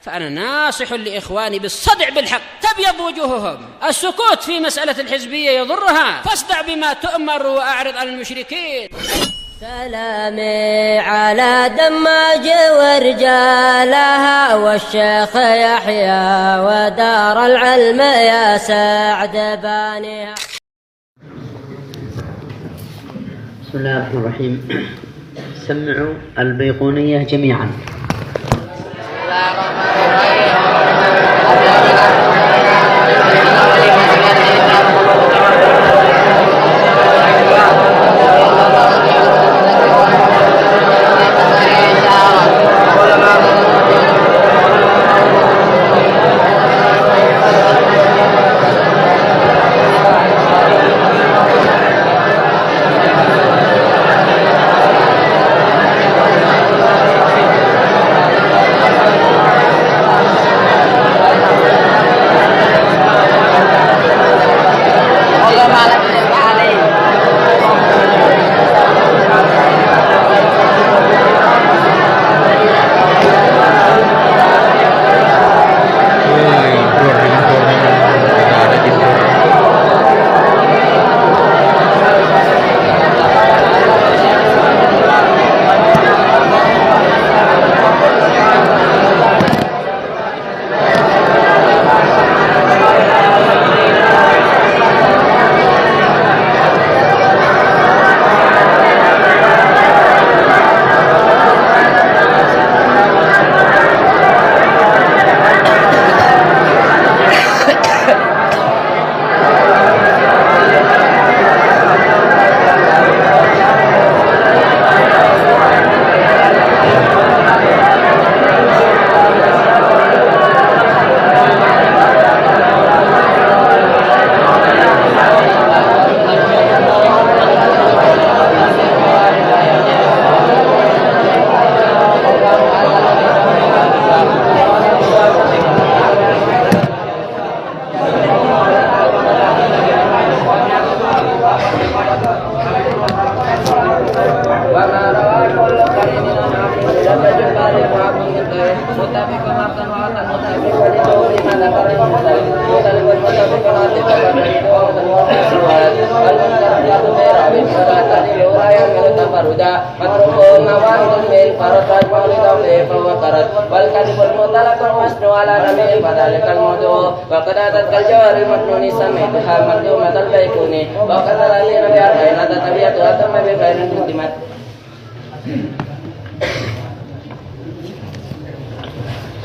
فأنا ناصح لإخواني بالصدع بالحق، تبيض وجوههم. السكوت في مسألة الحزبية يضرها، فاصدع بما تؤمر وأعرض عن المشركين. سلامي على دماج ورجالها والشيخ يحيى ودار العلم يا سعد بانيها. بسم الله الرحمن الرحيم. سمعوا البيقونية جميعا.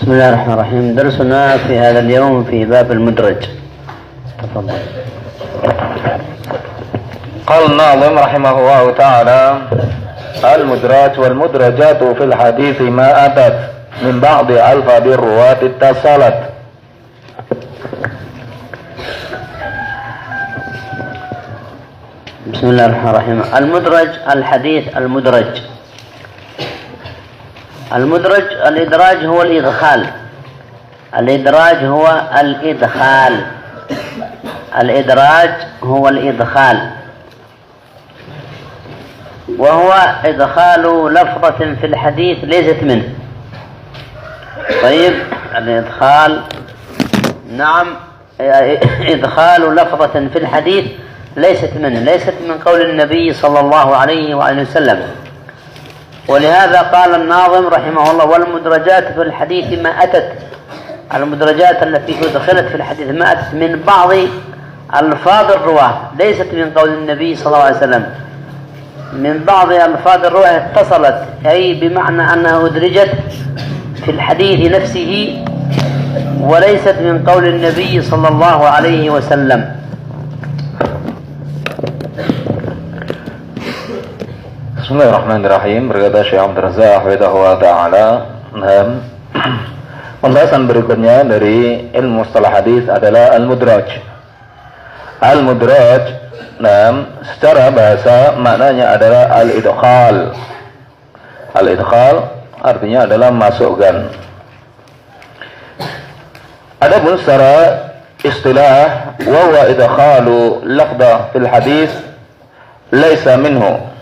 بسم الله الرحمن الرحيم. درسنا في هذا اليوم في باب المدرج. تفضل. قال الناظم رحمه الله تعالى: المدرج والمدرجات في الحديث ما أتت من بعض ألفاظ الرواة اتصلت. بسم الله الرحمن الرحيم. المدرج الحديث المدرج. المدرج الإدراج هو الإدخال. الإدراج هو الإدخال. الإدراج هو الإدخال، وهو إدخال لفظة في الحديث ليست منه. طيب، الإدخال، نعم، إدخال لفظة في الحديث ليست منه، ليست من قول النبي صلى الله عليه وآله وسلم. ولهذا قال الناظم رحمه الله: والمدرجات في الحديث ما أتت. المدرجات التي أدخلت في الحديث ما أتت من بعض ألفاظ الرواة، ليست من قول النبي صلى الله عليه وسلم، من بعض ألفاظ الرواة اتصلت، أي بمعنى أنها أدرجت في الحديث نفسه وليست من قول النبي صلى الله عليه وسلم. Bismillahirrahmanirrahim. Berkata Syekh Abdul Razzaq hafizahullah ta'ala, pembahasan berikutnya dari ilmu mustalah hadis adalah al-mudraj. Al-mudraj, secara bahasa maknanya adalah al-idkhal. Al-idkhal artinya adalah masukkan. Adapun secara istilah, wa huwa idkhalu lafdh fil hadis laisa minhu.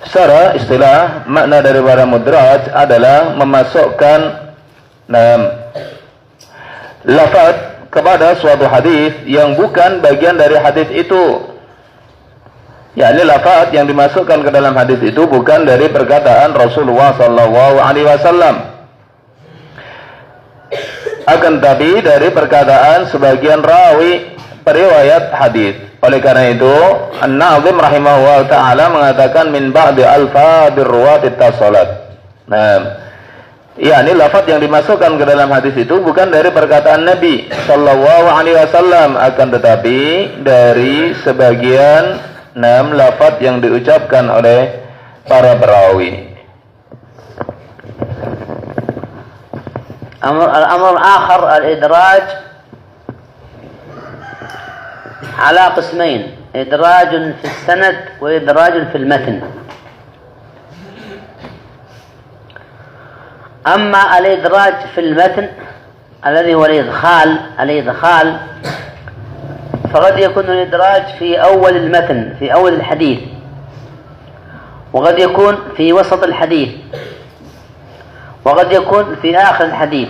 Secara istilah, makna daripada mudraj adalah memasukkan lafaz kepada suatu hadis yang bukan bagian dari hadis itu. Yakni lafaz yang dimasukkan ke dalam hadis itu bukan dari perkataan Rasulullah sallallahu alaihi wasallam. Akan tapi dari perkataan sebagian rawi periwayat hadis. Oleh karena itu, An-Nazim rahimahullah taala mengatakan min ba'di alfadhir ruwat ittasalat. Yakni lafaz yang dimasukkan ke dalam hadis itu bukan dari perkataan Nabi sallallahu alaihi wasallam, akan tetapi dari sebagian lafaz yang diucapkan oleh para perawi. الأمر الآخر الإدراج على قسمين: إدراج في السند وإدراج في المتن. أما الإدراج في المتن الذي هو الإدخال فقد يكون الإدراج في أول المتن، في أول الحديث، وقد يكون في وسط الحديث، وقد يكون في آخر الحديث.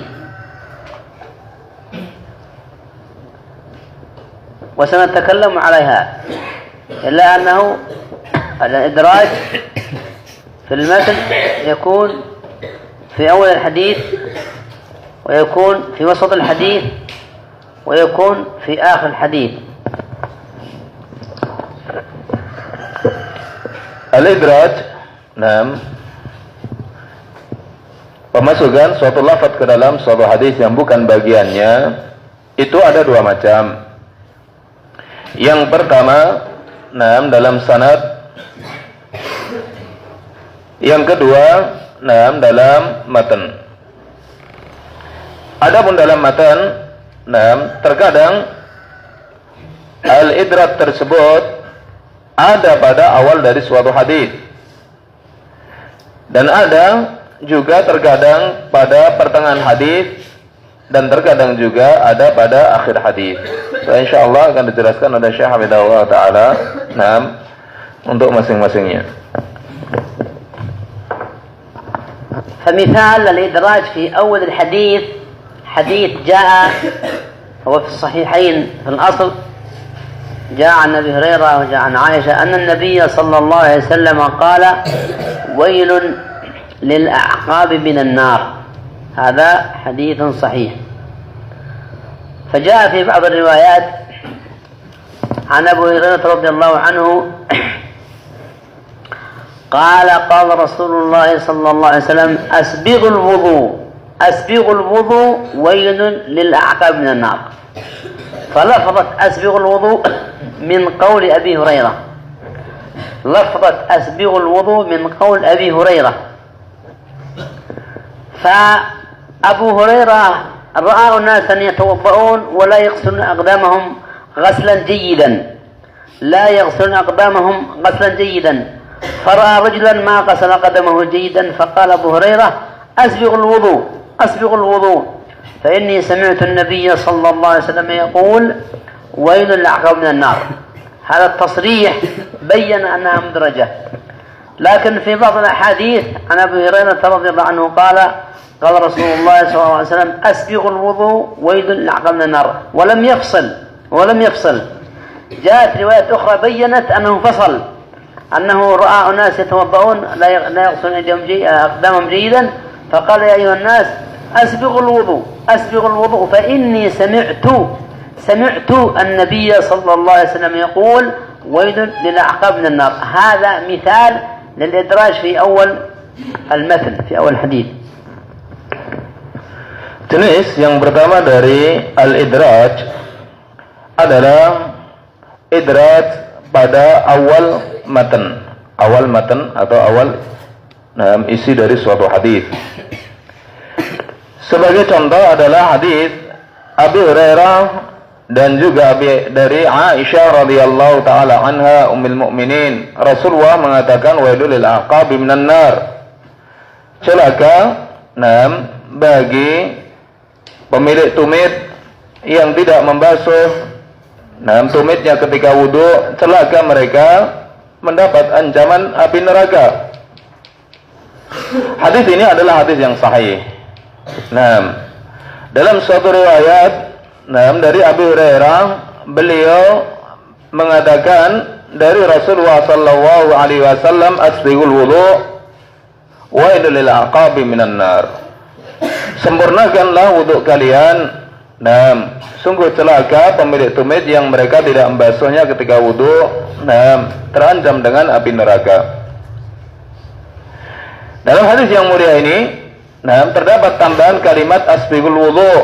وسنتكلم عليها، إلا أنه الإدراج في المتن يكون في أول الحديث، ويكون في وسط الحديث، ويكون في آخر الحديث. Al-idraj, pemasukan suatu lafaz ke dalam suatu hadis yang bukan bagiannya itu ada dua macam. Yang pertama, dalam sanad. Yang kedua, dalam matan. Adapun dalam matan, terkadang al-idraj tersebut ada pada awal dari suatu hadis, dan ada juga terkadang pada pertengahan hadis, dan terkadang juga ada pada akhir hadis. Insyaallah akan dijelaskan oleh Syekh Hafizahullah taala untuk masing-masingnya. فمثال الإدراج في أول الحديث حديث جاء هو في الصحيحين في الأصل، جاء عن أبي هريرة وجاء عن عائشة أن النبي صلى الله عليه وسلم قال: ويل للأعقاب من النار. هذا حديث صحيح. فجاء في بعض الروايات عن أبي هريرة رضي الله عنه قال: قال رسول الله صلى الله عليه وسلم: أسبغ الوضوء ويل للأعقاب من النار. فلفظت أسبغ الوضوء من قول أبي هريرة، لفظت أسبغ الوضوء من قول أبي هريرة. فأبو هريرة رأى ناسا يتوضؤون ولا يغسلون أقدامهم غسلا جيدا، لا يغسلون أقدامهم غسلا جيدا، فرأى رجلا ما غسل قدمه جيدا، فقال أبو هريرة: أسبغ الوضوء فإني سمعت النبي صلى الله عليه وسلم يقول: ويل للأعقاب من النار. هذا التصريح بين أنها مدرجة. لكن في بعض الأحاديث عن أبي هريرة رضي الله عنه قال رسول الله صلى الله عليه وسلم: أسبغ الوضوء ويل للأعقاب من النار، ولم يفصل. جاءت رواية أخرى بينت أنه فصل، أنه رأى أناس يتوضؤون لا يغسلون أقدامهم جيدا، فقال: يا أيها الناس أسبغ الوضوء فإني سمعت النبي صلى الله عليه وسلم يقول: ويل للأعقاب من النار. هذا مثال للإدراج في أول المتن، في أول الحديث. Jenis yang pertama dari al-idraj adalah idraj pada awal matan atau awal isi dari suatu hadis. Sebagai contoh adalah hadis Abi Hurairah dan juga dari Aisyah radhiyallahu taala anha ummul mukminin. Rasulullah mengatakan: wailul lil aqabi minan nar. Celaka bagi pemilik tumit yang tidak membasuh tumitnya ketika wudu, celaka mereka mendapat ancaman api neraka. Hadis ini adalah hadis yang sahih. Dalam suatu riwayat, dari Abu Hurairah, beliau mengatakan dari Rasulullah sallallahu alaihi wasallam, asbighul wudu wa lil aqabi minan nar. Sempurnakanlah wudu kalian. Sungguh celaka pemilik tumit yang mereka tidak membasuhnya ketika wudu, terancam dengan api neraka. Dalam hadis yang mulia ini, terdapat tambahan kalimat asbighul wudu.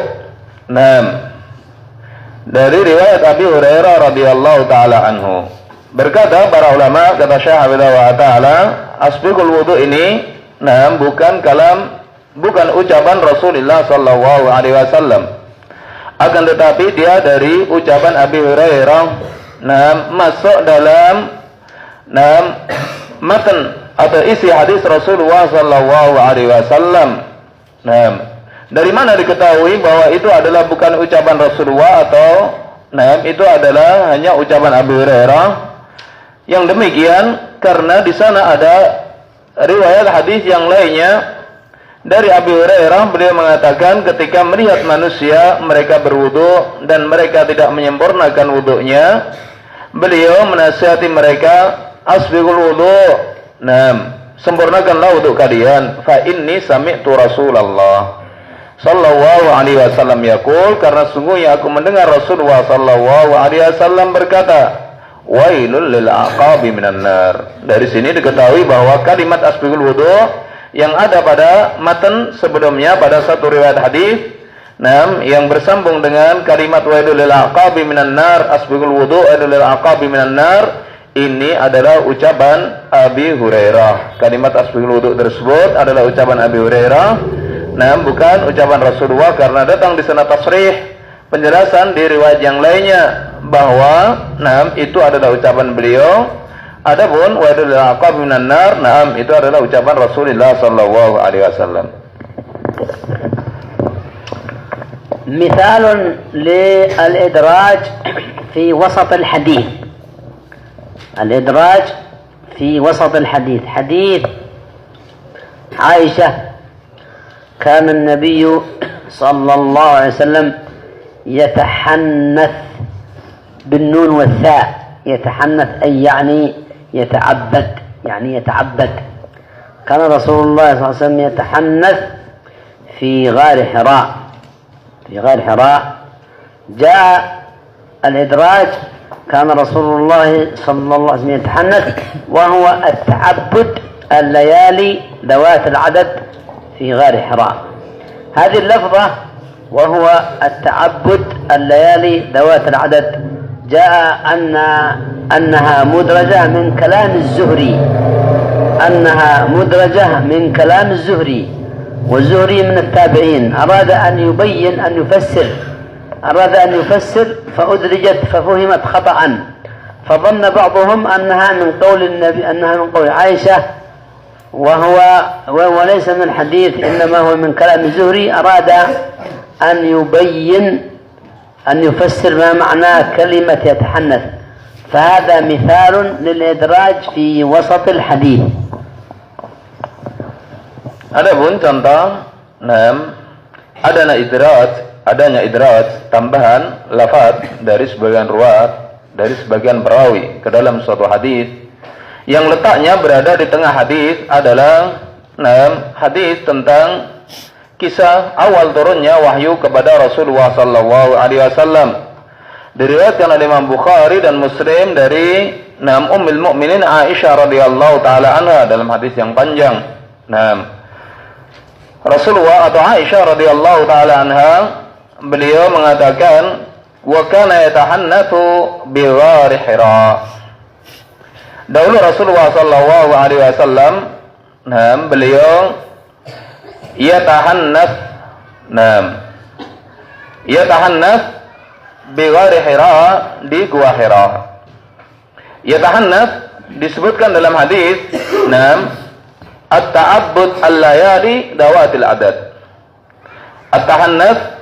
Dari riwayat Abi Hurairah radhiyallahu taala anhu. Berkata para ulama, kata Syekh Hafizahullah taala, asbighul wudu ini bukan ucapan Rasulullah sallallahu alaihi wasallam. Akan tetapi dia dari ucapan Abi Hurairah, masuk dalam matan atau isi hadis Rasulullah sallallahu alaihi wasallam. Dari mana diketahui bahwa itu adalah bukan ucapan Rasulullah atau itu adalah hanya ucapan Abu Hurairah? Yang demikian karena di sana ada riwayat hadis yang lainnya dari Abu Hurairah, beliau mengatakan ketika melihat manusia mereka berwudu dan mereka tidak menyempurnakan wudunya, beliau menasihati mereka, asbighul wudu, sempurnakanlah wudu kalian, fa inni sami'tu Rasulullah sallallahu alaihi wasallam yaqul, karena sungguhnya aku mendengar Rasulullah sallallahu alaihi wasallam berkata, wailul lil aqabi minan nar. Dari sini diketahui bahwa kalimat asbighul wudu yang ada pada matan sebelumnya pada satu riwayat hadis, yang bersambung dengan kalimat wailul lil aqabi minan nar, asbighul wudu wailul lil aqabi minan nar, ini adalah ucapan Abi Hurairah. Kalimat asbighul wudu tersebut adalah ucapan Abi Hurairah, bukan ucapan Rasulullah, karena datang di sana tasrih, penjelasan di riwayat yang lainnya bahwa itu adalah ucapan beliau. Adapun wailul lil aqabi minan nar, itu adalah ucapan Rasulullah sallallahu alaihi wasallam. مثال للإدراج في وسط الحديث. الإدراج في وسط الحديث. حديث عائشة كان النبي صلى الله عليه وسلم يتحنث بالنون والثاء. يتحنث أي يعني يتعبد، كان رسول الله صلى الله عليه وسلم يتحنث في غار حراء. جاء الإدراج كان رسول الله صلى الله عليه وسلم يتحنث وهو التعبد الليالي ذوات العدد في غار حراء. هذه اللفظة وهو التعبد الليالي ذوات العدد جاء أنها مدرجة من كلام الزهري، والزهري من التابعين. أراد أن يفسر فأدرجت ففهمت خطأ، فظن بعضهم أنها من قول عائشة وليس من الحديث، إنما هو من كلام الزهري. أراد أن يفسر ما معنى كلمة يتحنث، فهذا مثال للإدراج في وسط الحديث. Adapun contoh, adanya idraj, tambahan lafaz dari sebagian ruwat, dari sebagian perawi ke dalam suatu hadis yang letaknya berada di tengah hadis adalah hadis tentang kisah awal turunnya wahyu kepada Rasulullah sallallahu alaihi wasallam. Diriwayatkan oleh Imam Bukhari dan Muslim dari Ummul Mukminin Aisyah radhiyallahu taala anha dalam hadis yang panjang. Rasulullah atau Aisyah radhiyallahu taala anha, beliau mengatakan, wa kana yatahannatsu bi ghari Hira. Dahulu Rasulullah sallallahu alaihi wasallam, beliau yatahannats bi ghari Hira, di gua Hira. Yatahannats disebutkan dalam hadis at-ta'abbud al-layali dawatil adad. At-tahannats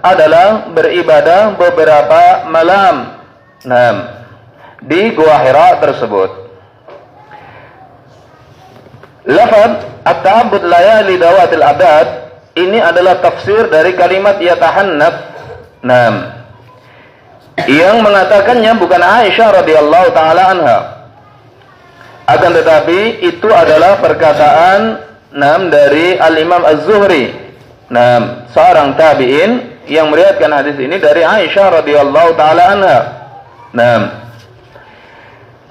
adalah beribadah beberapa malam di gua Hira tersebut. Lafaz at-ta'abbud layali dawatil adad ini adalah tafsir dari kalimat yatahannaf. Nah, yang mengatakannya bukan Aisyah radhiyallahu taala anha. Akan tetapi itu adalah perkataan dari Al-Imam Az-Zuhri. Seorang tabi'in yang meriwayatkan hadis ini dari Aisyah radhiyallahu taala anha.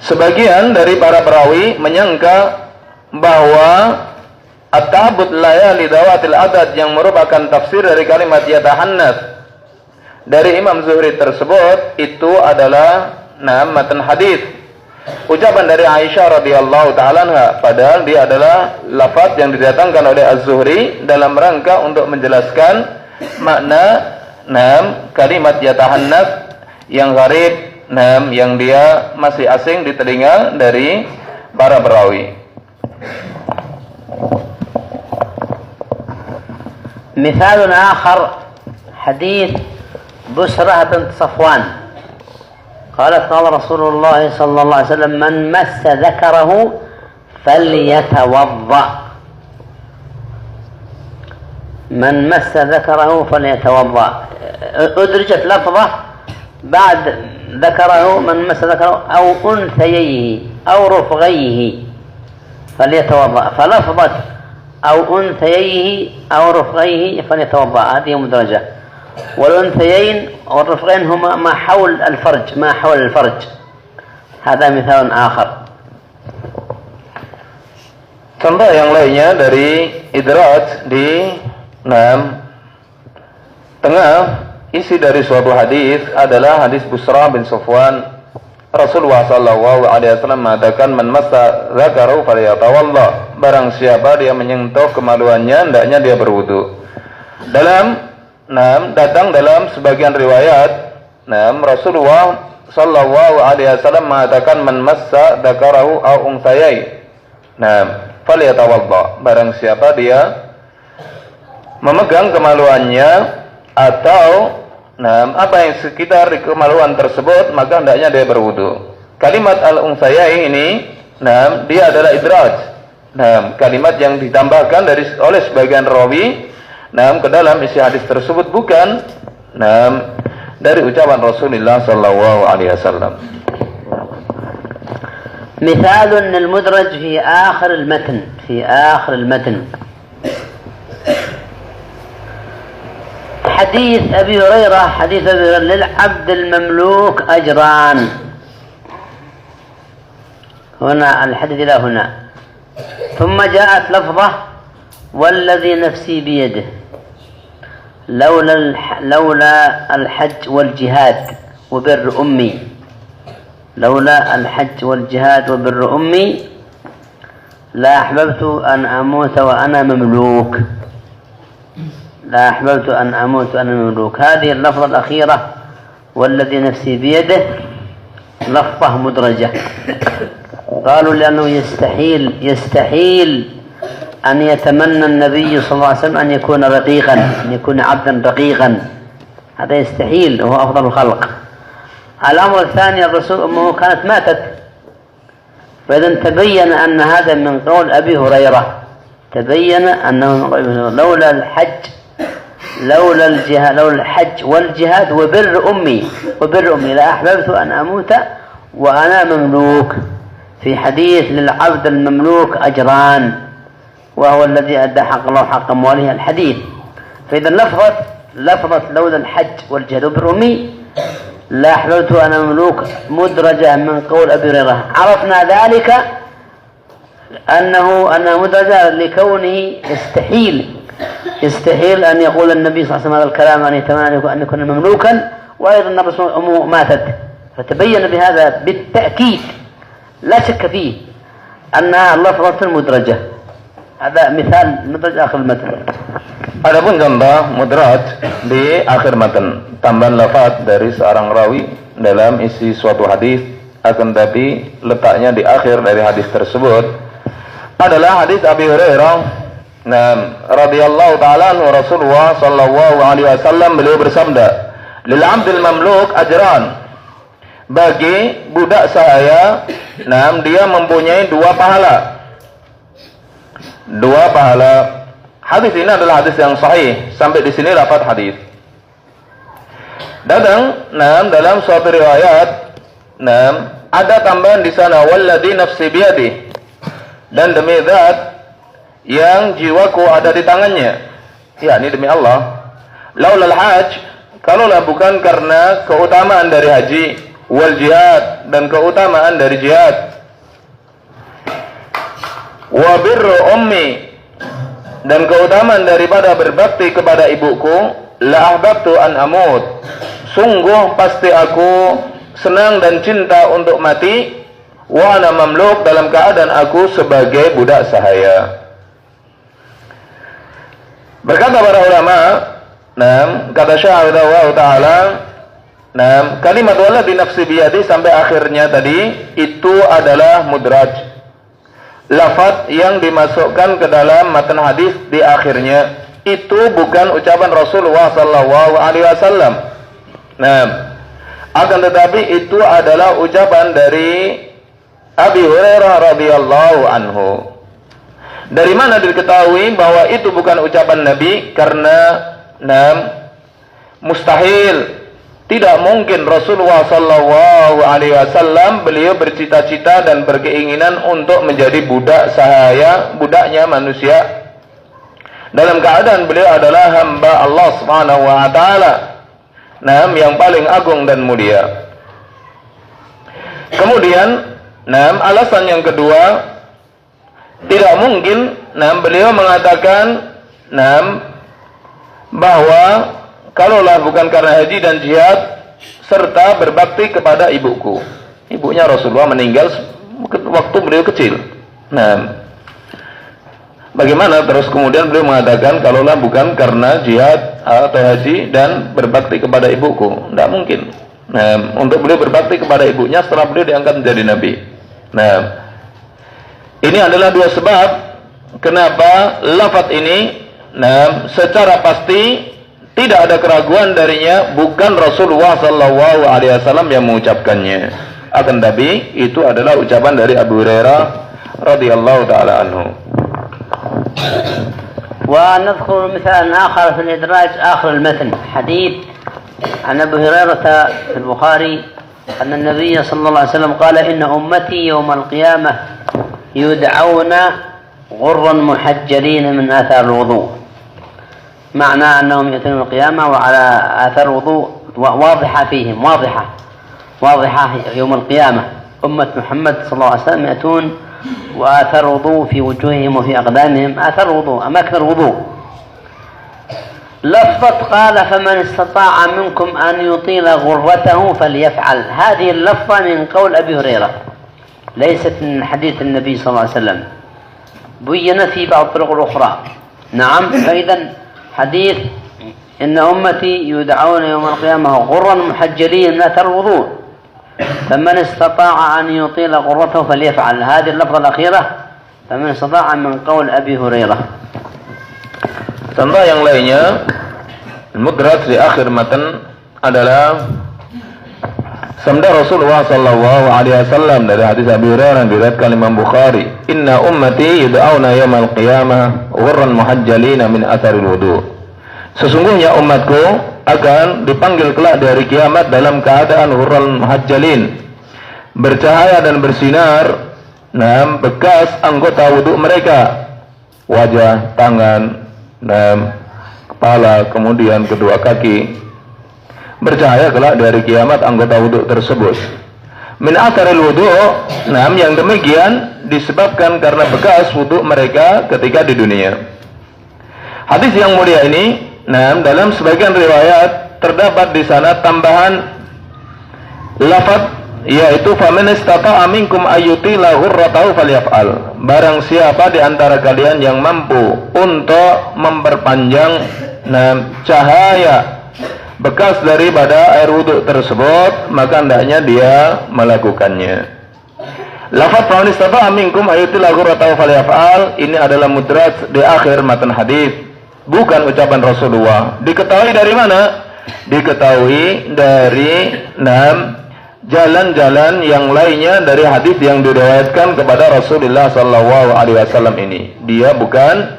Sebagian dari para perawi menyangka bahwa at-ta'abbud layali dawatil adad yang merupakan tafsir dari kalimat yatahannas dari Imam Zuhri tersebut itu adalah matan hadis, ucapan dari Aisyah radhiyallahu taala anha, padahal dia adalah lafaz yang didatangkan oleh Az-Zuhri dalam rangka untuk menjelaskan makna kalimat yatahannas yang gharib, yang dia masih asing di telinga dari para perawi. مثال آخر حديث بسرة بنت صفوان قالت قال رسول الله صلى الله عليه وسلم من مس ذكره فليتوضأ من مس ذكره فليتوضأ. أدرجت لفظة بعد ذكره من مس ذكره أو أنثييه أو رفغيه فليتوضأ، فلفظة أو أنثييه أو رفغيه فليتوضأ هذه مدرجة، والأنثيين والرفغين هما ما حول الفرج، ما حول الفرج. هذا مثال آخر. Contoh yang lainnya dari idraj di tengah isi dari suatu hadis adalah hadis Busra bin Safwan. Rasulullah sallallahu alaihi wasallam mengatakan man massa dzakarahu falyatawadda, barang siapa dia menyentuh kemaluannya hendaknya dia berwudu. Datang dalam sebagian riwayat Rasulullah sallallahu alaihi wasallam mengatakan man massa dzakarahu aw unsayai falyatawadda, barang siapa dia memegang kemaluannya atau apa yang sekitar kemaluan tersebut, maka hendaknya dia berwudu. Kalimat al-unsayai ini dia adalah idraj, kalimat yang ditambahkan oleh sebagian rawi ke dalam isi hadis tersebut, bukan dari ucapan Rasulullah sallallahu alaihi wasallam. مثال المدرج في آخر المتن حديث أبي هريرة للعبد المملوك أجران. هنا الحديث إلى هنا، ثم جاءت لفظة والذي نفسي بيده لولا الحج والجهاد وبر أمي، لولا الحج والجهاد وبر أمي لا أحببت أن أموت وأنا مملوك، لا أحببت أن أموت وأنا مملوك. هذه اللفظة الأخيرة والذي نفسي بيده لفظة مدرجة، قالوا لأنه يستحيل أن يتمنى النبي صلى الله عليه وسلم أن يكون رقيقا، أن يكون عبدا رقيقا، هذا يستحيل وهو أفضل الخلق. الأمر الثاني الرسول أمه كانت ماتت، فإذا تبين أن هذا من قول أبي هريرة، تبين أنه من قول أبي هريرة لولا الحج والجهاد وبر أمي لا أحببت أن أموت وأنا مملوك. في حديث للعبد المملوك أجران وهو الذي أدى حق الله حق أمواله الحديث. فإذا لفظة لولا الحج والجهاد وبر أمي لا أحببت أنا مملوك مدرجة من قول أبي هريرة. عرفنا ذلك أنها مدرجة لكونه يستحيل أن يقول النبي صلى الله عليه وسلم هذا الكلام أن يتمنى أن يكون مملوكا، وأيضا النبي أمه ماتت، فتبين بهذا بالتأكيد لا شك فيه أنها لفظة مدرجة. هذا مثال مدرج آخر المتن. Adapun contoh mudraj di akhir matan, tambahan lafaz dari seorang rawi dalam isi suatu hadis, akan tapi letaknya di akhir dari hadis tersebut adalah hadis Abi Hurairah radhiyallahu ta'ala anhu. Rasulullah sallallahu alaihi wasallam beliau bersabda, lil 'abdil mamluk ajran, bagi budak sahaya dia mempunyai dua pahala. hadis ini adalah hadis yang sahih. Sampai di sini lafaz hadis. Dalam suatu riwayat, ada tambahan di sana, walladzi nafsi biyadihi, dan demi zat yang jiwaku ada di tangannya, yakni demi Allah. Laulal hajj, kalaulah bukan karena keutamaan dari haji, wal jihad, dan keutamaan dari jihad, wa birru ummi, dan keutamaan daripada berbakti kepada ibuku, la ahbabtu an amut, sungguh pasti aku senang dan cinta untuk mati, wa ana mamluk, dalam keadaan aku sebagai budak sahaya. Berkata para ulama, kata Syahidullah Ta'ala, kalimat walladzi nafsi biyadi sampai akhirnya tadi itu adalah mudraj, lafaz yang dimasukkan ke dalam matan hadis di akhirnya. Itu bukan ucapan Rasulullah sallallahu alaihi wasallam. Akan tetapi itu adalah ucapan dari Abi Hurairah radhiyallahu anhu. Dari mana diketahui bahwa itu bukan ucapan Nabi? Karena mustahil, tidak mungkin Rasulullah sallallahu alaihi wasallam beliau bercita-cita dan berkeinginan untuk menjadi budak sahaya, budaknya manusia, dalam keadaan beliau adalah hamba Allah Subhanahu wa taala, yang paling agung dan mulia. Kemudian, alasan yang kedua, tidak mungkin beliau mengatakan bahwa kalaulah bukan karena haji dan jihad serta berbakti kepada ibuku. Ibunya Rasulullah meninggal waktu beliau kecil. Bagaimana terus kemudian beliau mengatakan kalaulah bukan karena jihad atau haji dan berbakti kepada ibuku? Tidak mungkin. Untuk beliau berbakti kepada ibunya setelah beliau diangkat menjadi nabi. Ini adalah dua sebab kenapa lafaz ini secara pasti tidak ada keraguan darinya bukan Rasulullah sallallahu alaihi wasallam yang mengucapkannya. Akan tapi itu adalah ucapan dari Abu Hurairah radhiyallahu taala anhu. ونذكر مثال آخر في الإدراج آخر المتن، حديث عن أبي هريرة في البخاري أن النبي صلى الله عليه وسلم قال إن أمتي يوم القيامة يدعون غرا محجلين من آثار الوضوء. معنى أنهم يأتون القيامة وعلى آثار الوضوء واضحة فيهم، واضحة يوم القيامة. أمة محمد صلى الله عليه وسلم يأتون وآثار الوضوء في وجوههم وفي أقدامهم، آثار الوضوء، أماكن الوضوء. لفظة قال فمن استطاع منكم أن يطيل غرته فليفعل، هذه اللفظة من قول أبي هريرة، ليست من حديث النبي صلى الله عليه وسلم، بينت في بعض الطرق الأخرى. نعم، فإذا حديث إن أمتي يدعون يوم القيامة غرا محجلين من أثر الوضوء، فمن استطاع أن يطيل غرته فليفعل، هذه اللفظة الأخيرة فمن استطاع من قول أبي هريرة. Contoh yang lainnya, mudraj di akhir matan adalah sabda Rasulullah sallallahu alaihi wasallam dari hadis Abi Hurairah yang diriwayatkan Imam Bukhari, "Inna ummati yud'auna yaumal qiyamah ghurran muhajjalina min atharil wudu." Sesungguhnya umatku akan dipanggil kelak dari kiamat dalam keadaan ghurran muhajjalin, bercahaya dan bersinar bekas anggota wudu mereka, wajah, tangan, kepala, kemudian kedua kaki, bercahaya kelak dari kiamat anggota wudu tersebut. Min atharil wudu, yang demikian disebabkan karena bekas wudu mereka ketika di dunia. Hadis yang mulia ini, dalam sebagian riwayat terdapat di sana tambahan lafaz, yaitu faman istata'a minkum ayyutila ghurratahu falyaf'al. Barang siapa di antara kalian yang mampu untuk memperpanjang cahaya bekas daripada air wudu tersebut, maka hendaknya dia melakukannya. Lafaz faman istata'a minkum ayyutila ghurratahu falyaf'al ini adalah mudraj di akhir matan hadis, bukan ucapan Rasulullah. Diketahui dari mana? Diketahui dari jalan-jalan yang lainnya dari hadis yang diriwayatkan kepada Rasulullah sallallahu alaihi wasallam ini. Dia bukan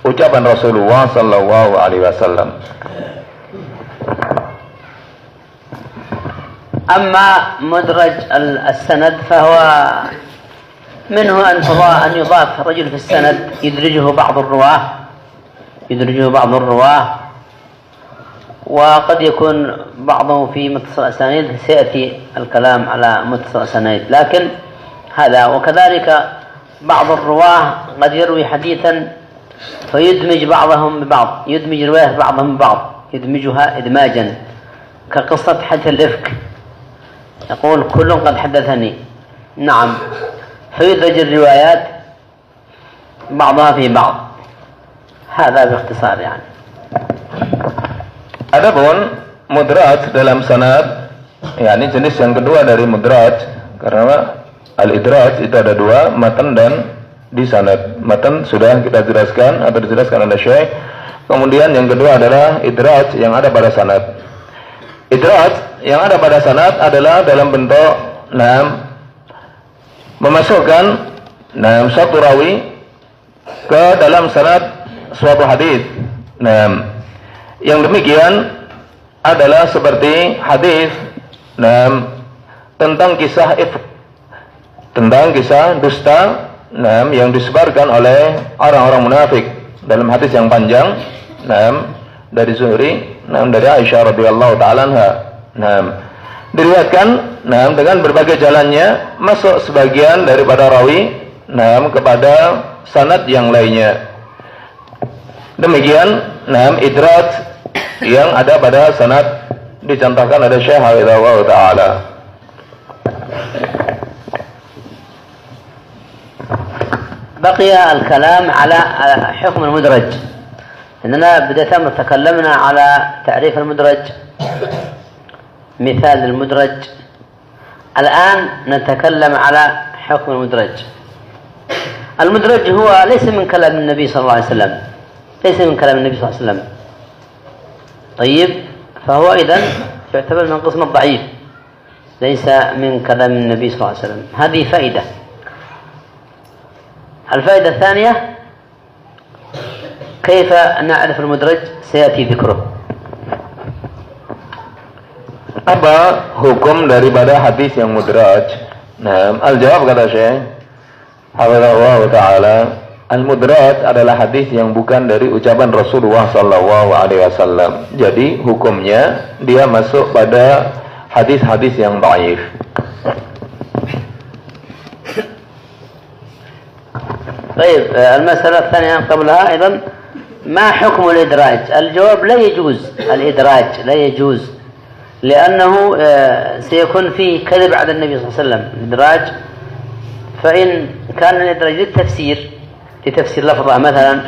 ucapan Rasulullah sallallahu alaihi wasallam. أما مدرج السند فهو منه أن يضاف رجل في السند يدرجه بعض الرواة وقد يكون بعضه في متصل الأسانيد. سيأتي الكلام على متصل الأسانيد، لكن هذا. وكذلك بعض الرواة قد يروي حديثا فيدمج بعضهم ببعض، يدمج رواية بعضهم ببعض، يدمجها إدماجا، كقصة حديث الإفك، يقول كل قد حدثني، نعم، فيدرج الروايات بعضها في بعض. هذا باختصار يعني. Adapun mudraj dalam sanad, yakni jenis yang kedua dari mudraj, karena al-idraj itu ada dua, matan dan di sanad. Matan sudah kita jelaskan atau dijelaskan oleh Syekh. Kemudian yang kedua adalah idraj yang ada pada sanad. Idraj yang ada pada sanad adalah dalam bentuk memasukkan suatu rawi ke dalam sanad suatu hadis. Yang demikian adalah seperti hadis tentang kisah ifk, tentang kisah dusta yang disebarkan oleh orang-orang munafik dalam hadis yang panjang dari Zuhri, dari Aisyah radhiyallahu taala anha. Diriwayatkan dengan berbagai jalannya masuk sebagian daripada rawi kepada sanad yang lainnya. Demikian idraj yang ada pada sanad dicontohkan oleh Syekh Hafizahullah taala. بقي الكلام على حكم المدرج. إننا بداية تكلمنا على تعريف المدرج، مثال المدرج. الآن نتكلم على حكم المدرج. المدرج هو ليس من كلام النبي صلى الله عليه وسلم، ليس من كلام النبي صلى الله عليه وسلم. طيب، فهو إذن يعتبر من قسم الضعيف، ليس من كلام النبي صلى الله عليه وسلم. هذه فائدة. الفائدة الثانية كيف نعرف المدرج، سيأتي ذكره. Apa hukum daripada hadis yang mudraj? Al-jawab kata Syekh Hafizahullah taala, al-mudraj adalah hadis yang bukan dari ucapan Rasulullah sallallahu alaihi wasallam. Jadi hukumnya dia masuk pada hadis-hadis yang dhaif. طيب، المسألة الثانية قبلها أيضا، ما حكم الإدراج؟ الجواب لا يجوز الإدراج، لا يجوز، لأنه سيكون فيه كذب على النبي صلى الله عليه وسلم. الإدراج، فإن كان الإدراج لتفسير لفظة مثلا،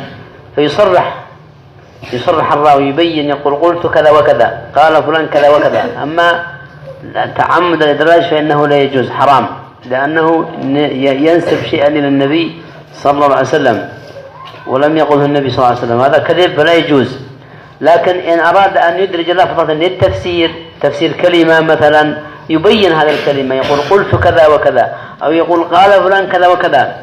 فيصرح الراوي، يبين، يقول قلت كذا وكذا، قال فلان كذا وكذا. أما تعمد الإدراج فإنه لا يجوز، حرام، لأنه ينسب شيئا إلى النبي صلى الله عليه وسلم ولم يقله النبي صلى الله عليه وسلم، هذا كذب فلا يجوز. لكن إن أراد أن يدرج لفظة للتفسير، تفسير كلمة مثلا، يبين هذه الكلمة، يقول قلت كذا وكذا، أو يقول قال فلان كذا وكذا،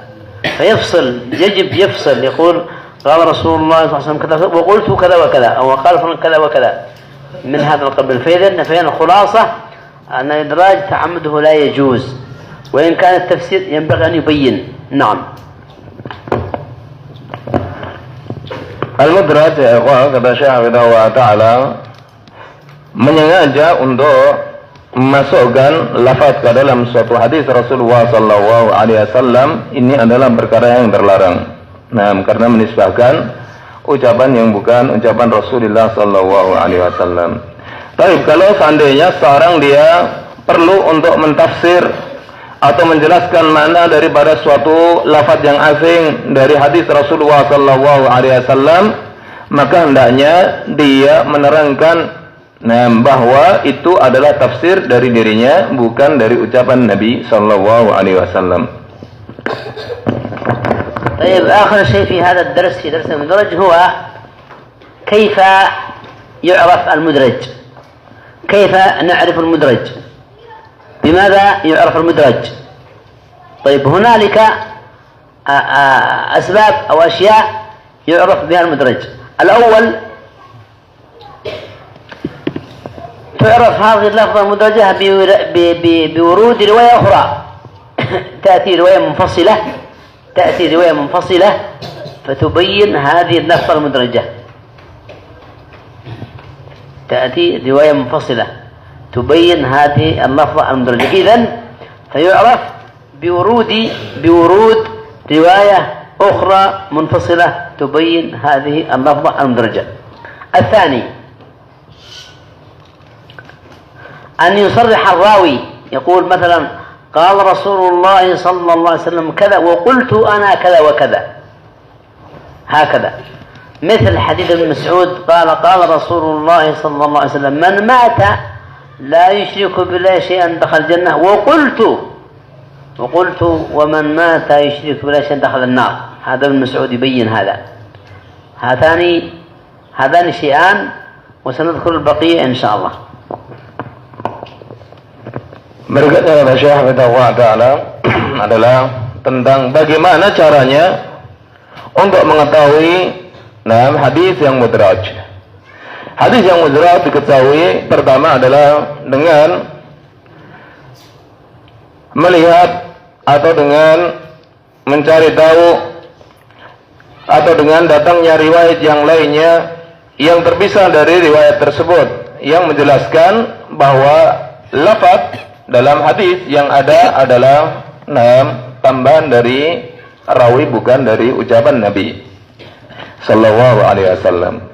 فيفصل، يجب يفصل، يقول قال رسول الله صلى الله عليه وسلم كذا وقلت كذا وكذا، أو قال فلان كذا وكذا، من هذا القبيل. فإذا الخلاصة أن الإدراج تعمده لا يجوز، وإن كان التفسير ينبغي أن يبين. نعم. Al-mudraj, ya ikhwan, kata Syekh Hafizahullah taala, menyengaja untuk memasukkan lafaz ke dalam suatu hadis Rasulullah sallallahu alaihi wasallam, ini adalah perkara yang terlarang. Karena menisbahkan ucapan yang bukan ucapan Rasulullah sallallahu alaihi wasallam. Tapi kalau seandainya seorang dia perlu untuk mentafsir atau menjelaskan makna daripada suatu lafaz yang asing dari hadis Rasulullah sallallahu alaihi wasallam, maka hendaknya dia menerangkan bahwa itu adalah tafsir dari dirinya, bukan dari ucapan Nabi sallallahu alaihi wasallam. طيب، آخر شيء في هذا الدرس، في درس المدرج، هو كيف يعرف المدرج، كيف نعرف المدرج، بماذا يعرف المدرج؟ طيب، هنالك أسباب أو أشياء يعرف بها المدرج. الأول تعرف هذه اللفظة المدرجة بورود رواية أخرى تأتي رواية منفصلة فتبين هذه اللفظة المدرجة. تأتي رواية منفصلة تبين هذه اللفظة المدرجة. إذن فيعرف بورود رواية أخرى منفصلة تبين هذه اللفظة المدرجة. الثاني أن يصرح الراوي يقول مثلا قال رسول الله صلى الله عليه وسلم كذا وقلت أنا كذا وكذا، هكذا، مثل حديث ابن مسعود قال رسول الله صلى الله عليه وسلم من مات لا يشرك بالله شيئا دخل الجنة وقلت ومن مات يشرك بالله شيئا دخل النار. هذا ابن مسعود يبين هذا. هذان شيئان وسنذكر البقية إن شاء الله. Berikutnya kata Syekh Hafizahullah Ta'ala adalah tentang bagaimana caranya untuk mengetahui hadis yang mudraj. Hadis yang mudraj diketahui pertama adalah dengan melihat atau dengan mencari tahu atau dengan datangnya riwayat yang lainnya yang terpisah dari riwayat tersebut yang menjelaskan bahwa lafaz dalam hadis yang ada adalah tambahan dari rawi bukan dari ucapan Nabi sallallahu alaihi wasallam.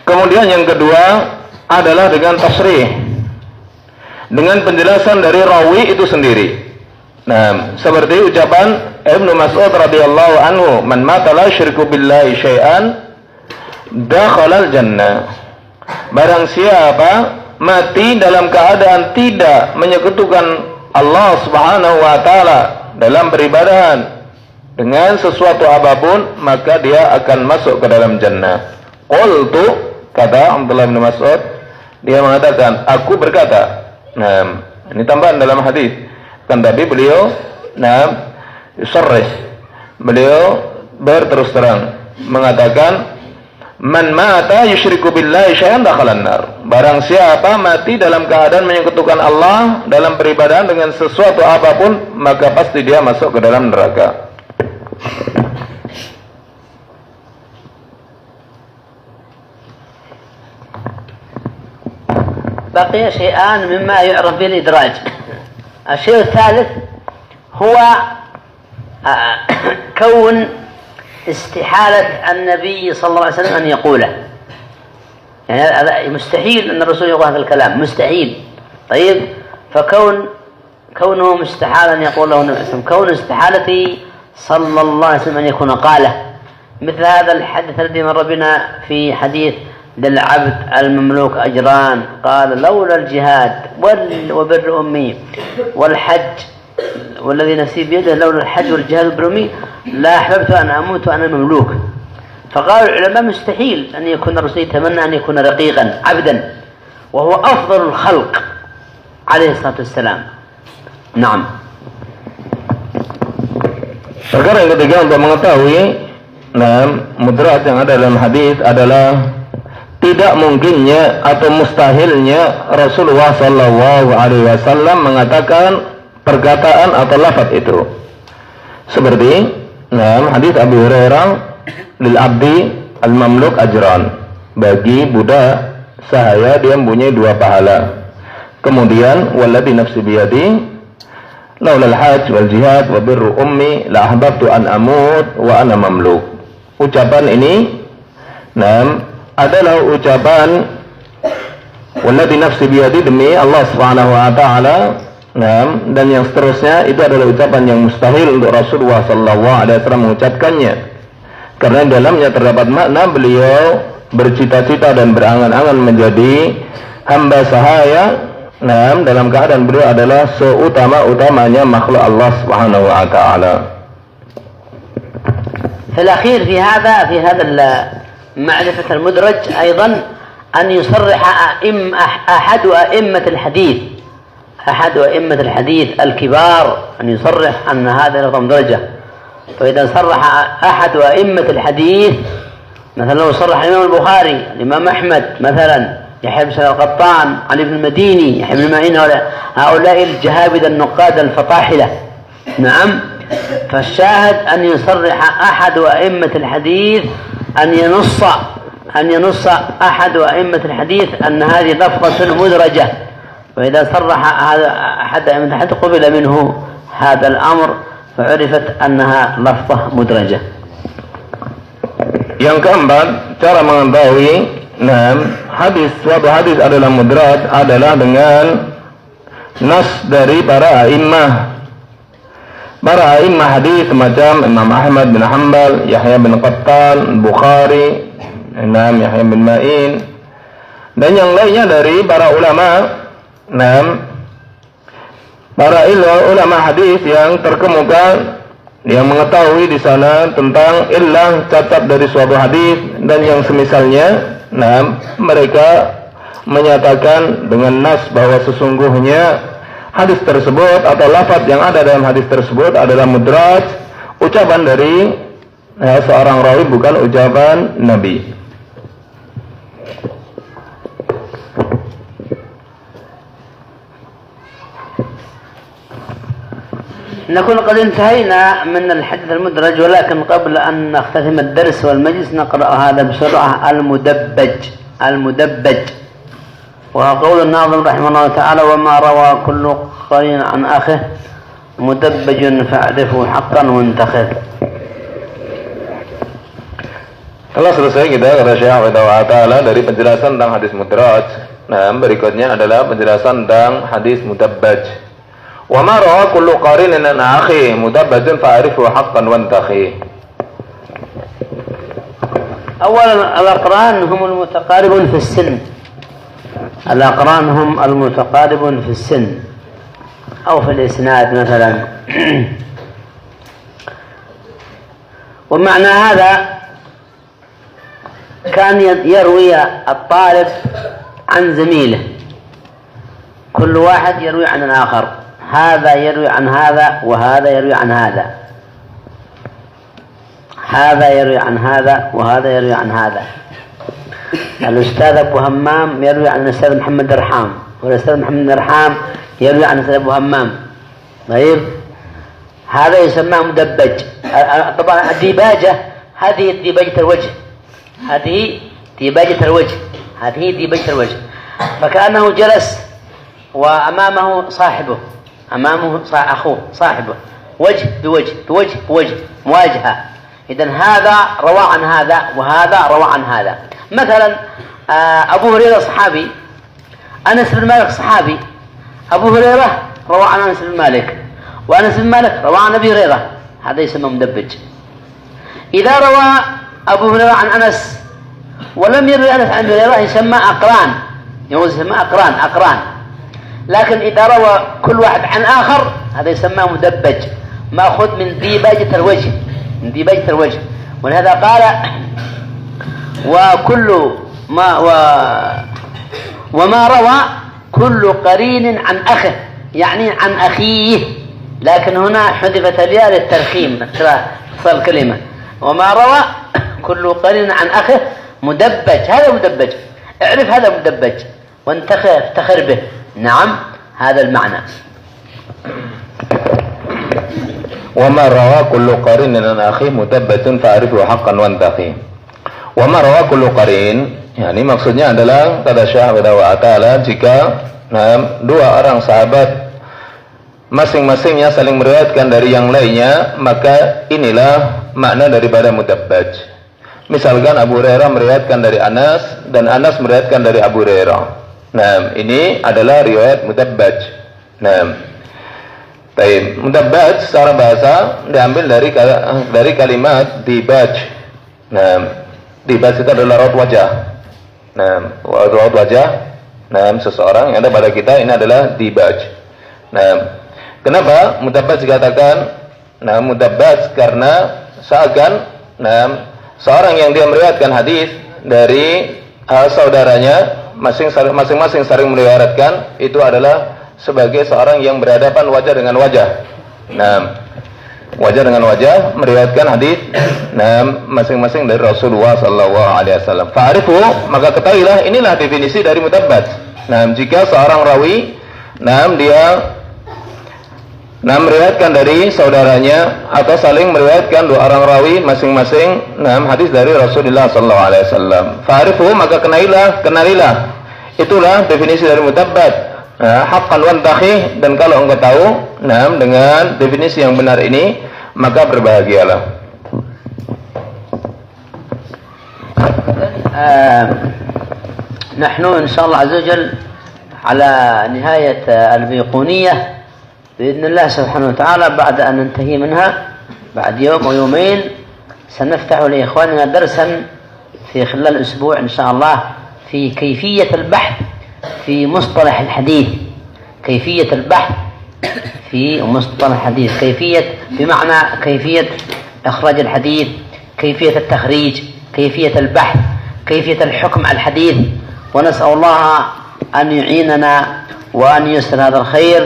Kemudian yang kedua adalah dengan tasrih, dengan penjelasan dari rawi itu sendiri. Seperti ucapan Ibnu Mas'ud radhiyallahu anhu, "Man mata la yusyriku billahi syai'an dakhala al-jannah." Barang siapa mati dalam keadaan tidak menyekutukan Allah Subhanahu wa taala dalam peribadahan dengan sesuatu apapun, maka dia akan masuk ke dalam jannah. Qultu, kata Abdullah bin Mas'ud, dia mengatakan, aku berkata. Ini tambahan dalam hadis. Kan tadi beliau yusarrih. Beliau berterus terang mengatakan man mata yusyriku billahi syai'an dakhalan nar. Barang siapa mati dalam keadaan menyekutukan Allah dalam peribadahan dengan sesuatu apapun, maka pasti dia masuk ke dalam neraka. بقي شيئان مما يعرف بالإدراج. الشيء الثالث هو كون استحالة النبي صلى الله عليه وسلم أن يقوله. يعني هذا مستحيل أن الرسول يقول هذا الكلام، مستحيل. طيب، كونه مستحيل أن يقوله النبي صلى الله عليه وسلم، كون استحالته صلى الله عليه وسلم أن يكون قاله، مثل هذا الحديث الذي مر بنا في حديث للعبد المملوك أجران، قال لولا الجهاد وبر أمي والحج والذي نفسي بيده لولا الحج والجهاد وبر أمي لا أحببت أن أموت وأنا مملوك. فقال العلماء مستحيل أن يكون الرسول يتمنى أن يكون رقيقا عبدا وهو أفضل الخلق عليه الصلاة والسلام. نعم. Perkara yang ketiga untuk mengetahui mudraj yang ada dalam hadis adalah tidak mungkinnya atau mustahilnya Rasulullah sallallahu alaihi wasallam mengatakan perkataan atau lafaz itu. Seperti hadis Abu Hurairah, lil abdi al mamluk ajran, bagi budak sahaya dia mempunyai 2 pahala. Kemudian walladzi nafsi biyadi laulal hajj wal jihad wa birru ummi la ahbabtu an amut wa ana mamluk. Ucapan ini adalah ucapan walladzi nafsi biyadi, demi Allah Subhanahu wa taala, dan yang seterusnya itu adalah ucapan yang mustahil untuk Rasulullah sallallahu alaihi wasallam mengucapkannya, karena dalamnya terdapat makna beliau bercita-cita dan berangan-angan menjadi hamba sahaya dalam keadaan beliau adalah seutama-utamanya makhluk Allah Subhanahu wa taala. في الأخير في هذا معرفة المدرج أيضا أن يصرح أحد أئمة الحديث الكبار، أن يصرح أن هذا لفظ مدرجة. فإذا صرح أحد أئمة الحديث، مثلا لو صرح الإمام البخاري، الإمام أحمد مثلا، يحيى بن سعيد القطان، علي بن المديني، يحيى بن معين، هؤلاء الجهابذة النقاد الفطاحلة، نعم، فالشاهد أن يصرح أحد أئمة الحديث، أن ينص أحد أئمة الحديث أن هذه لفظة مدرجة، وإذا صرح أحد أئمة الحديث قبل منه هذا الأمر فعرفت أنها لفظة مدرجة. Yang keempat, cara mengetahui suatu hadis adalah mudraj adalah dengan nas dari para a'immah. Para a'immah hadis semacam Imam Ahmad bin Hanbal, Yahya bin Qattan, Bukhari, Yahya bin Ma'in, dan yang lainnya dari para ulama, para ulama hadis yang terkemuka, yang mengetahui di sana tentang illah cacat dari suatu hadis dan yang semisalnya. Mereka menyatakan dengan nas bahwa sesungguhnya hadis tersebut atau lafaz yang ada dalam hadis tersebut adalah mudraj, ucapan dari seorang rawi, bukan ucapan Nabi. نكون قد انتهينا من الحديث المدرج، ولكن قبل أن نختتم الدرس والمجلس نقرأ هذا بسرعة. المدبج وهو قول الناظم رحمه الله تعالى: وما روى كل قرين عن أخه مدبج فاعرفه حقا وانتخذ. Telah selesai kita kata Syekh Hafidhahullah Ta'ala dari penjelasan tentang hadis mudraj. Berikutnya adalah penjelasan tentang hadis mudabbaj. Wa ma rawa kullu qarinin an akhi mudabbajun fa'rifu haqqan wantakhi. أولا الأقران هم المتقاربون في السن، الأقران هم المتقاربون في السن أو في الإسناد مثلا. ومعنى هذا كان يروي الطالب عن زميله، كل واحد يروي عن الآخر، هذا يروي عن هذا وهذا يروي عن هذا، هذا يروي عن هذا وهذا يروي عن هذا. الأستاذ أبو همام يروي عن الأستاذ محمد درحام، والأستاذ محمد درحام يروي عن الأستاذ أبو همام. طيب، هذا يسمى مدبج. طبعا الديباجة هذه ديباجة الوجه، هذه ديباجة الوجه، هذه ديباجة الوجه، فكأنه جلس وأمامه صاحبه، أمامه أخوه صاحبه، وجه بوجه بوجه بوجه، مواجهة. إذن هذا روى عن هذا وهذا روى عن هذا. مثلا أبو هريرة صحابي، أنس بن مالك صحابي، أبو هريرة روى عن أنس بن مالك، وأنس بن مالك روى عن أبي هريرة، هذا يسمى مدبج. إذا روى أبو هريرة عن أنس ولم يروي أنس عن أبي هريرة يسمى أقران، يسمى أقران. لكن إذا روى كل واحد عن آخر هذا يسمى مدبج، مأخذ من ديباجة الوجه، من ديباجة الوجه. ولهذا قال: وما روى كل قرين عن أخه، يعني عن أخيه، لكن هنا حذفت الياء للترخيم، اختصار الكلمة. وما روى كل قرين عن أخه مدبج، هذا مدبج، اعرف هذا مدبج وافتخر به. نعم، هذا المعنى. وما روى كل قرين عن أخيه مدبج فأعرفه حقا وانتخي. وما روى كل قرين, ini maksudnya adalah kata Syekh Hafidhahullah Ta'ala, jika dua orang sahabat masing-masingnya saling meriwayatkan dari yang lainnya, maka inilah makna daripada mudabbaj. Misalkan Abu Hurairah meriwayatkan dari Anas dan Anas meriwayatkan dari Abu Hurairah. Nah, ini adalah riwayat mudabbaj. Nah, baik, mudabbaj secara bahasa diambil dari kalimat dibaj. Nah, dibaj itu adalah raut wajah. Nah, raut wajah. Nah, seseorang yang ada pada kita ini adalah dibaj. Nah, kenapa mudabbaj dikatakan mudabbaj? Karena seakan seorang yang dia meriwayatkan hadis dari saudaranya, masing-masing saling meriwayatkan, itu adalah sebagai seorang yang berhadapan wajah dengan wajah. Nah, wajah dengan wajah meriwayatkan hadis masing-masing dari Rasulullah sallallahu alaihi wasallam. Fa'rifu, maka ketahuilah inilah definisi dari mutabbat. Jika seorang rawi dia meriwayatkan dari saudaranya atau saling meriwayatkan dua orang rawi masing-masing hadis dari Rasulullah sallallahu alaihi wasallam. Fa'rifu, maka kenalilah. Itulah definisi dari mutabbat. Haqqan wantaqi, dan kalau engkau tahu dengan definisi yang benar ini, maka berbahagialah. نحن إن شاء الله عز وجل على نهاية البيقونية بإذن الله سبحانه وتعالى. بعد أن ننتهي منها بعد يوم أو يومين سنفتح لإخواننا درسا في خلال أسبوع إن شاء الله في كيفية البحث في مصطلح الحديث. كيفية البحث في مصطلح الحديث، بمعنى كيفية إخراج الحديث، كيفية التخريج، كيفية البحث، كيفية الحكم على الحديث. ونسأل الله أن يعيننا وأن ييسر هذا الخير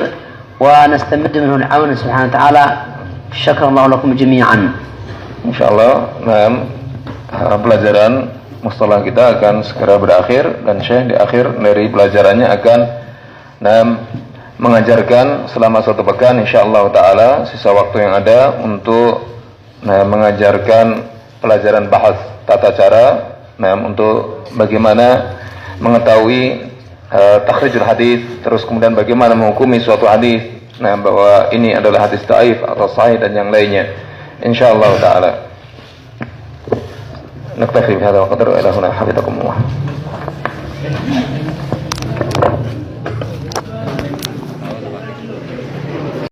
ونستمد منه العون سبحانه وتعالى. شكر الله لكم جميعا. InsyaAllah pelajaran mustalah kita akan segera berakhir, dan Syekh di akhir dari pelajarannya akan mengajarkan selama 1 pekan insyaallah taala, sisa waktu yang ada untuk mengajarkan pelajaran bahas tata cara untuk bagaimana mengetahui takhrijul hadis, terus kemudian bagaimana menghukumi suatu hadis bahwa ini adalah hadis dhaif atau sahih dan yang lainnya insyaallah taala. نكتفي بهذا وقدر إلى هنا حفظكم الله.